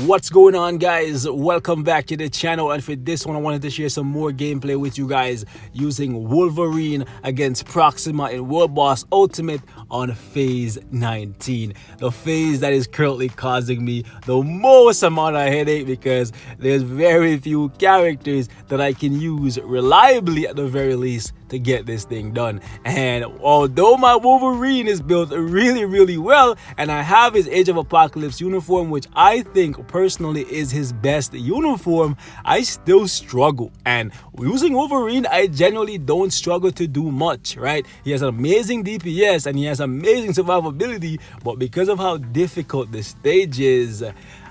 What's going on, guys? Welcome back to the channel, and for this one I wanted to share some more gameplay with you guys using Wolverine against Proxima in World Boss Ultimate on phase 19, the phase that is currently causing me the most amount of headache because there's very few characters that I can use reliably at the very least to get this thing done. And although my Wolverine is built really well, and I have his Age of Apocalypse uniform, which I think personally is his best uniform, I still struggle. And using Wolverine, I genuinely don't struggle to do much, right? He has amazing DPS and he has amazing survivability, but because of how difficult the stage is,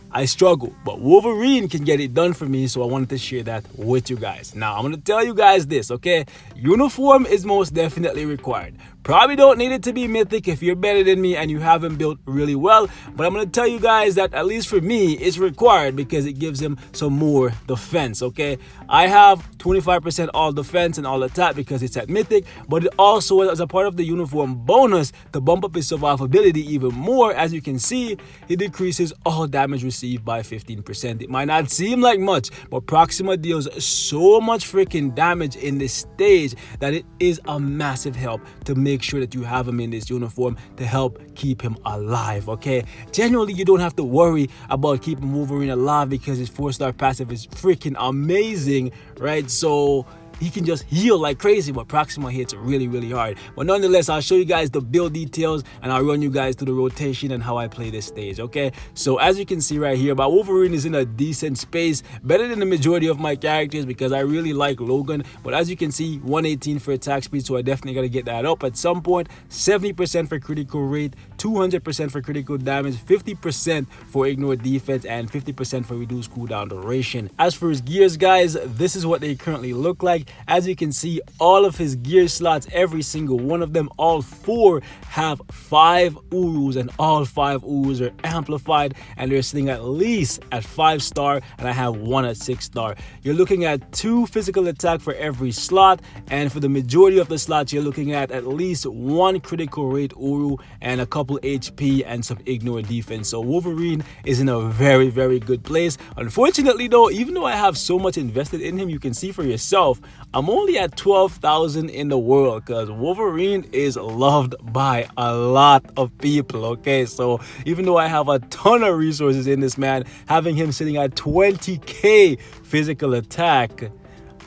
I struggle. But Wolverine can get it done for me, so I wanted to share that with you guys. Now, I'm going to tell you guys this, okay? Uniform is most definitely required. Probably don't need it to be mythic if you're better than me and you haven't built really well, but I'm going to tell you guys that at least for me, it's required because it gives him some more defense, okay? I have 25% all defense and all attack because it's at mythic, but it also, as a part of the uniform bonus, to bump up his survivability even more. As you can see, it decreases all damage received by 15%. It might not seem like much, but Proxima deals so much freaking damage in this stage that it is a massive help to make sure that you have him in this uniform to help keep him alive, okay? Generally, you don't have to worry about keeping Wolverine alive because his 4-star passive is freaking amazing, right? So he can just heal like crazy, but Proxima hits really hard. But nonetheless, I'll show you guys the build details and I'll run you guys through the rotation and how I play this stage, okay? So as you can see right here, my Wolverine is in a decent space, better than the majority of my characters because I really like Logan. But as you can see, 118 for attack speed, so I definitely got to get that up at some point. 70% for critical rate, 200% for critical damage, 50% for ignore defense, and 50% for reduced cooldown duration. As for his gears, guys, this is what they currently look like. As you can see, all of his gear slots, every single one of them, all 4 have 5 Urus, and all 5 Urus are amplified and they're sitting at least at 5-star, and I have 1 at 6-star. You're looking at 2 physical attack for every slot, and for the majority of the slots you're looking at least 1 critical rate Uru and a couple HP and some ignore defense. So Wolverine is in a very good place. Unfortunately though, even though I have so much invested in him, you can see for yourself, I'm only at 12,000 in the world because Wolverine is loved by a lot of people, okay? So even though I have a ton of resources in this man, having him sitting at 20k physical attack,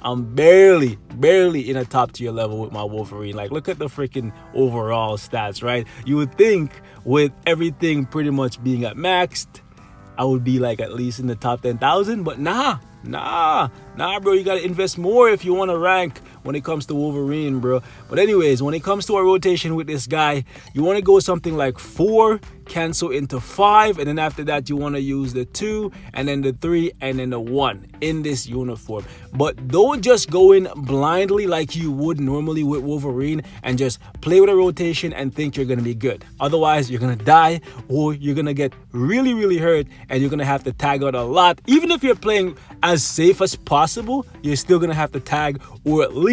I'm barely in a top tier level with my Wolverine. Like, look at the freaking overall stats, right? You would think with everything pretty much being at maxed, I would be like at least in the top 10,000, but nah, bro. You gotta invest more if you want to rank when it comes to Wolverine, bro. But anyways, when it comes to a rotation with this guy, you want to go something like 4, cancel into 5, and then after that you want to use the 2 and then the 3 and then the 1 in this uniform. But don't just go in blindly like you would normally with Wolverine and just play with a rotation and think you're gonna be good. Otherwise, you're gonna die or you're gonna get really hurt and you're gonna have to tag out a lot. Even if you're playing as safe as possible, you're still gonna have to tag or at least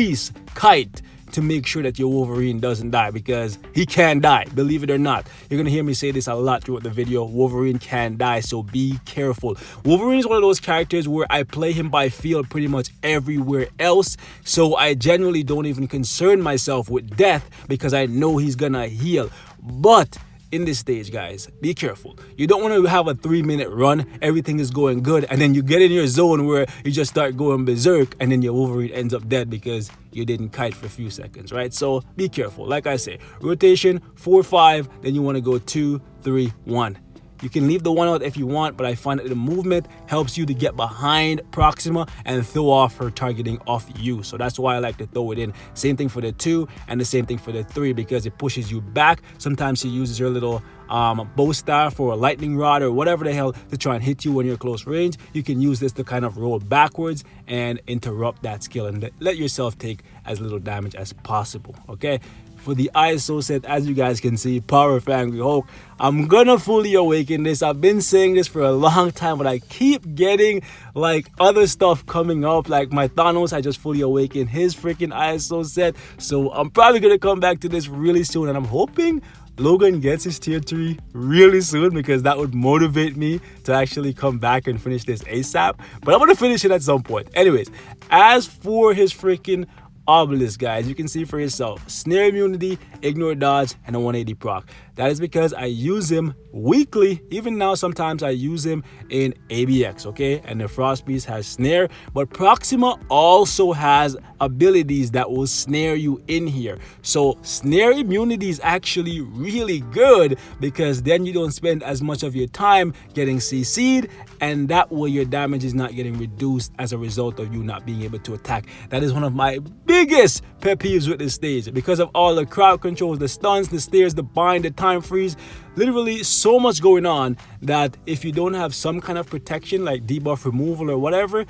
kite to make sure that your Wolverine doesn't die, because he can die, believe it or not. You're gonna hear me say this a lot throughout the video. Wolverine can die, so be careful. Wolverine is one of those characters where I play him by feel pretty much everywhere else, so I genuinely don't even concern myself with death because I know he's gonna heal. But in this stage, guys, be careful. You don't want to have a 3-minute run, everything is going good, and then you get in your zone where you just start going berserk and then your Wolverine ends up dead because you didn't kite for a few seconds, right? So be careful. Like I say, rotation 4, 5, then you want to go 2, 3, 1. You can leave the 1 out if you want, but I find that the movement helps you to get behind Proxima and throw off her targeting off you. So that's why I like to throw it in. Same thing for the 2 and the same thing for the 3 because it pushes you back. Sometimes she uses her little bow star for a lightning rod or whatever the hell to try and hit you when you're close range. You can use this to kind of roll backwards and interrupt that skill and let yourself take as little damage as possible, okay? for the ISO set, as you guys can see, Power of Angry Hulk. I'm gonna fully awaken this. I've been saying this for a long time, but I keep getting like other stuff coming up. Like my Thanos, I just fully awakened his freaking ISO set. So I'm probably gonna come back to this really soon, and I'm hoping Logan gets his tier 3 really soon, because that would motivate me to actually come back and finish this ASAP. But I'm gonna finish it at some point. Anyways, as for his freaking obelisk, guys, you can see for yourself: snare immunity, ignore dodge, and a 180 proc. That is because I use him weekly. Even now, sometimes I use him in ABX, okay? And the Frost Beast has snare, but Proxima also has abilities that will snare you in here. So snare immunity is actually really good, because then you don't spend as much of your time getting CC'd, and that way your damage is not getting reduced as a result of you not being able to attack. That is one of my biggest pet peeves with this stage, because of all the crowd controls, the stuns, the stairs, the bind, the time freeze. Literally so much going on that if you don't have some kind of protection like debuff removal or whatever,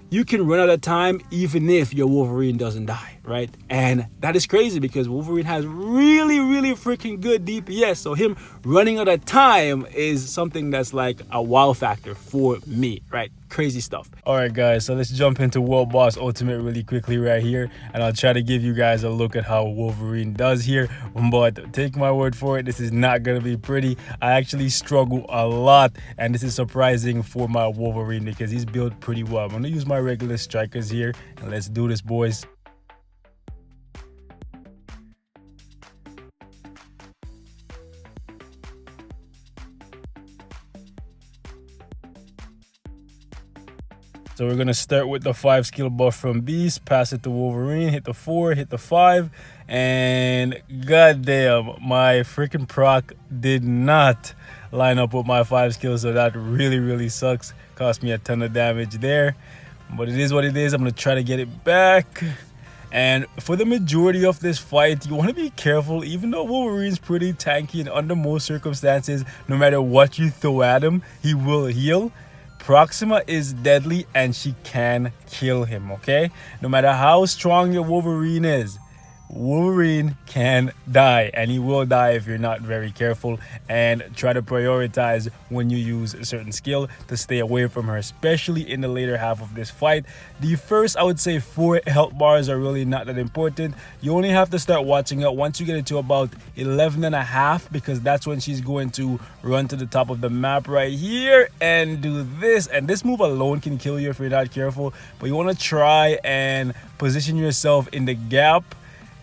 you can run out of time even if your Wolverine doesn't die, right? And that is crazy, because Wolverine has really freaking good DPS. So him running out of time is something that's like a wow factor for me, right? Crazy stuff. All right, guys, so let's jump into World Boss Ultimate really quickly right here, and I'll try to give you guys a look at how Wolverine does here. But take my word for it, this is not gonna be pretty. I actually struggle a lot, and this is surprising for my Wolverine, because he's built pretty well. I'm gonna use my regular strikers here, and let's do this, boys. So we're gonna start with the 5 skill buff from Beast, pass it to Wolverine, hit the 4, hit the 5, and goddamn, my freaking proc did not line up with my 5 skills, so that really sucks. Cost me a ton of damage there, but it is what it is. I'm gonna try to get it back. And for the majority of this fight, you want to be careful. Even though Wolverine's pretty tanky, and under most circumstances, no matter what you throw at him, he will heal, Proxima is deadly and she can kill him, okay? No matter how strong your Wolverine is, Wolverine can die, and he will die if you're not very careful and try to prioritize when you use a certain skill to stay away from her, especially in the later half of this fight. The first, I would say, 4 health bars are really not that important. You only have to start watching out once you get into about 11.5, because that's when she's going to run to the top of the map right here and do this. And this move alone can kill you if you're not careful, but you want to try and position yourself in the gap.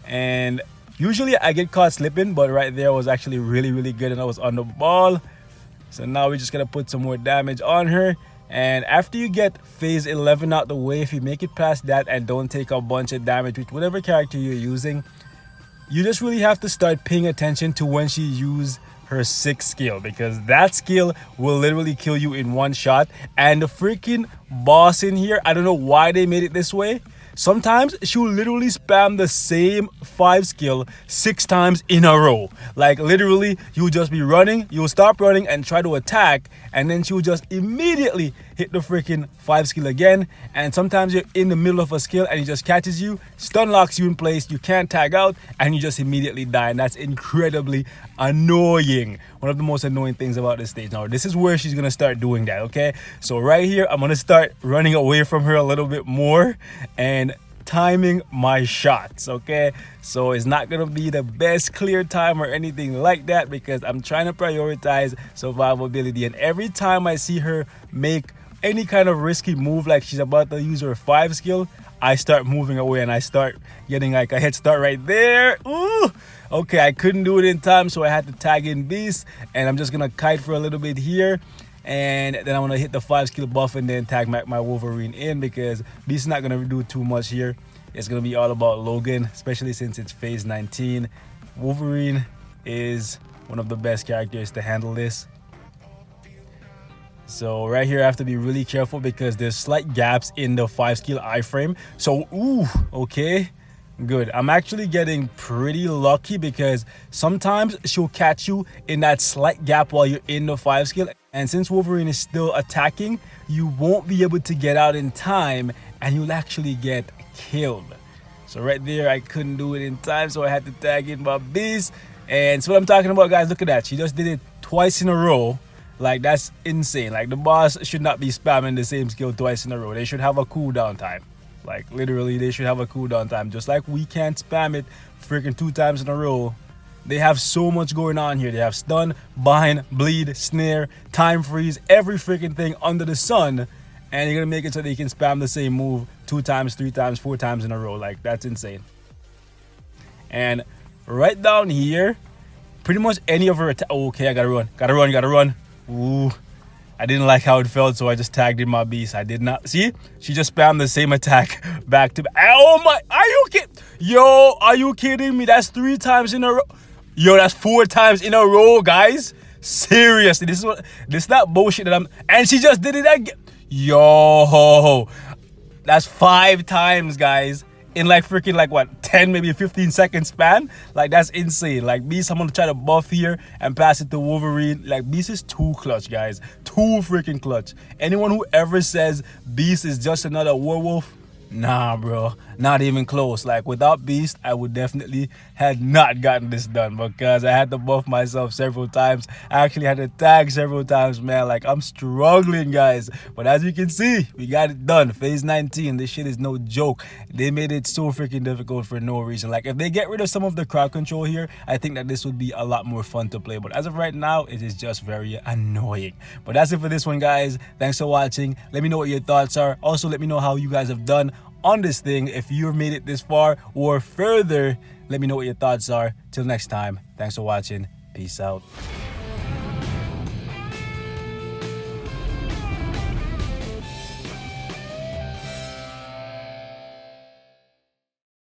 And usually I get caught slipping, but right there was actually really good, and I was on the ball. So now we're just gonna put some more damage on her. And after you get phase 11 out the way, if you make it past that and don't take a bunch of damage with whatever character you're using, you just really have to start paying attention to when she uses her 6th skill, because that skill will literally kill you in one shot. And the freaking boss in here, I don't know why they made it this way. Sometimes she'll literally spam the same 5 skill 6 times in a row. Like literally, you'll just be running, you'll stop running and try to attack, and then she'll just immediately hit the freaking 5 skill again. And sometimes you're in the middle of a skill and he just catches you, stun locks you in place, you can't tag out, and you just immediately die. And that's incredibly annoying. One of the most annoying things about this stage. Now, this is where she's gonna start doing that, okay? So right here, I'm gonna start running away from her a little bit more and timing my shots, okay? So it's not gonna be the best clear time or anything like that, because I'm trying to prioritize survivability. And every time I see her make any kind of risky move, like she's about to use her 5 skill, I start moving away and I start getting like a head start right there. Ooh, okay, I couldn't do it in time, so I had to tag in Beast, and I'm just gonna kite for a little bit here, and then I'm gonna hit the 5 skill buff and then tag my Wolverine in, because Beast is not gonna do too much here. It's gonna be all about Logan, especially since it's phase 19. Wolverine is one of the best characters to handle this. So right here I have to be really careful, because there's slight gaps in the 5 skill iframe. So ooh, okay, good. I'm actually getting pretty lucky, because sometimes she'll catch you in that slight gap while you're in the 5 skill, and since Wolverine is still attacking, you won't be able to get out in time and you'll actually get killed. So right there, I couldn't do it in time, so I had to tag in my beast. And so what I'm talking about, guys, look at that. She just did it twice in a row. Like, that's insane. Like, the boss should not be spamming the same skill twice in a row. They should have a cooldown time. Like, literally, they should have a cooldown time. Just like we can't spam it freaking 2 times in a row. They have so much going on here. They have stun, bind, bleed, snare, time freeze, every freaking thing under the sun. And you're going to make it so they can spam the same move 2 times, 3 times, 4 times in a row. Like, that's insane. And right down here, pretty much any of her attack. Oh, okay, I gotta run. Gotta run. Ooh. I didn't like how it felt, so I just tagged in my beast. I did not. See? She just spammed the same attack back to back. Oh my. Are you kidding? Yo, are you kidding me? That's 3 times in a row. Yo, that's 4 times in a row, guys. Seriously. This is that bullshit that I'm. And she just did it again. Yo. That's 5 times, guys. In like freaking like what, 10 maybe 15 second span. Like, that's insane. Like, Beast, I'm gonna try to buff here and pass it to Wolverine. Like, Beast is too clutch, guys. Too freaking clutch. Anyone who ever says Beast is just another werewolf, nah, bro, not even close. Like, without Beast, I would definitely had not gotten this done, because I had to buff myself several times. I actually had to tag several times, man. Like, I'm struggling, guys. But as you can see, we got it done. Phase 19. This shit is no joke. They made it so freaking difficult for no reason. Like, if they get rid of some of the crowd control here, I think that this would be a lot more fun to play. But as of right now, it is just very annoying. But that's it for this one, guys. Thanks for watching. Let me know what your thoughts are. Also, let me know how you guys have done on this thing. If you've made it this far or further, let me know what your thoughts are. Till next time, thanks for watching. Peace out.